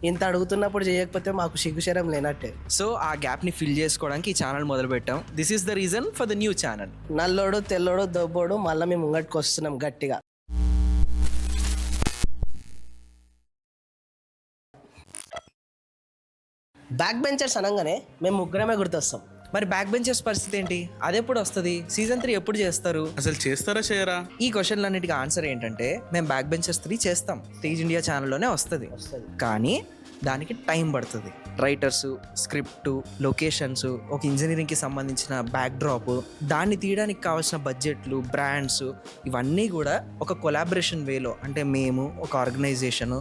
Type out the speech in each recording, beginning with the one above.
ఇంత అడుగుతున్నప్పుడు చేయకపోతే మాకు సిగ్గుశరం లేనట్టే. సో ఆ గ్యాప్ని ఫిల్ చేసుకోవడానికి ఈ ఛానల్ మొదలు పెట్టాం. This is the reason for the new channel. నల్లోడు తెల్లోడు దొబ్బోడు మళ్ళీ మేము ముంగట్టుకు వస్తున్నాం గట్టిగా. బ్యాక్ బెంచర్స్ అనగానే మేము ముగ్గురమే గుర్తొస్తాం. మరి బ్యాక్ బెంచర్స్ పరిస్థితి ఏంటి? అది ఎప్పుడు వస్తుంది? సీజన్ 3 ఎప్పుడు చేస్తారు? అసలు చేస్తారా చేయరా? ఈ క్వశ్చన్లన్నిటికీ ఆన్సర్ ఏంటంటే మేము బ్యాక్ బెంచర్స్ 3 చేస్తాం. తేజ్ ఇండియా ఛానల్లోనే వస్తుంది. కానీ దానికి టైం పడుతుంది. రైటర్స్, స్క్రిప్ట్, లొకేషన్స్, ఒక ఇంజనీరింగ్కి సంబంధించిన బ్యాక్డ్రాప్, దాన్ని తీయడానికి కావాల్సిన బడ్జెట్లు, బ్రాండ్స్, ఇవన్నీ కూడా ఒక కొలాబరేషన్ వేలో, అంటే మేము ఒక ఆర్గనైజేషన్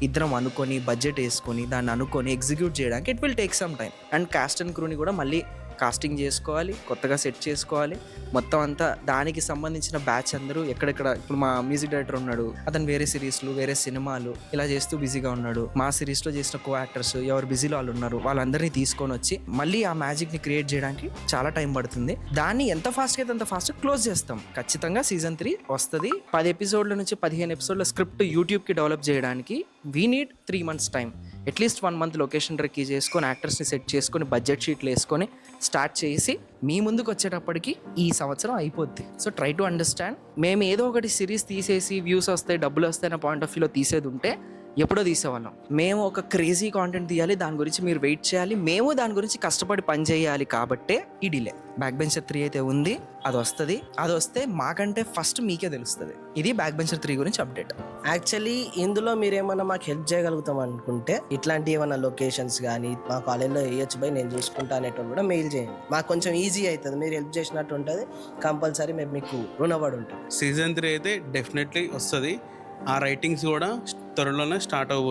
ఇద్దరం అనుకొని బడ్జెట్ వేసుకొని దాన్ని అనుకొని ఎగ్జిక్యూట్ చేయడానికి it will take some time. And cast and క్రూని కూడా మళ్ళీ కాస్టింగ్ చేసుకోవాలి, కొత్తగా సెట్ చేసుకోవాలి. మొత్తం అంతా దానికి సంబంధించిన బ్యాచ్ అందరూ ఎక్కడెక్కడ, ఇప్పుడు మా మ్యూజిక్ డైరెక్టర్ ఉన్నాడు, అతను వేరే సిరీస్లు, వేరే సినిమాలు ఇలా చేస్తూ బిజీగా ఉన్నాడు. మా సిరీస్లో చేసిన కో యాక్టర్స్ ఎవరు బిజీలో వాళ్ళు ఉన్నారు, వాళ్ళందరినీ తీసుకొని వచ్చి మళ్ళీ ఆ మ్యాజిక్ని క్రియేట్ చేయడానికి చాలా టైం పడుతుంది. దాన్ని ఎంత ఫాస్ట్గా అయితే అంత ఫాస్ట్ క్లోజ్ చేస్తాం. ఖచ్చితంగా సీజన్ 3 వస్తుంది. 10 ఎపిసోడ్ల నుంచి 15 ఎపిసోడ్ల స్క్రిప్ట్ యూట్యూబ్కి డెవలప్ చేయడానికి we need 3 months time. At least 1 month location recce చేసుకొని యాక్టర్స్ని సెట్ చేసుకొని బడ్జెట్ షీట్లు వేసుకొని స్టార్ట్ చేసి మీ ముందుకు వచ్చేటప్పటికి ఈ సంవత్సరం అయిపోద్ది. So try to understand. మేము ఏదో ఒకటి సిరీస్ తీసేసి వ్యూస్ వస్తాయి, డబ్బులు వస్తాయి అనే పాయింట్ ఆఫ్ వ్యూలో తీసేది ఉంటే ఎప్పుడో తీసేవాళ్ళం. మేము ఒక క్రేజీ కాంటెంట్ తీయాలి, దాని గురించి మీరు వెయిట్ చేయాలి, మేము దాని గురించి కష్టపడి పని చేయాలి. కాబట్టే ఈ డిలే. బ్యాక్ బెంచర్ 3 అయితే ఉంది, అది వస్తుంది. అది వస్తే మాకంటే ఫస్ట్ మీకే తెలుస్తుంది. ఇది బ్యాక్ బెంచర్ 3 గురించి అప్డేట్. యాక్చువల్లీ ఇందులో మీరేమన్నా మాకు హెల్ప్ చేయగలుగుతాం అనుకుంటే ఇట్లాంటి ఏమన్నా లొకేషన్స్ కానీ మా కాలేజ్లో వేయచ్చు బై, నేను చూసుకుంటా అనేటోళ్ళు కూడా మెయిల్ చేయండి. మాకు కొంచెం ఈజీ అవుతుంది, మీరు హెల్ప్ చేసినట్టు ఉంటుంది. కంపల్సరీ మేము మీకు రుణపడి ఉంటాం. సీజన్ 3 అయితే డెఫినెట్లీ వస్తుంది. ఆ రైటింగ్స్ కూడా త్వరలోనే స్టార్ట్ అవబోతుంది.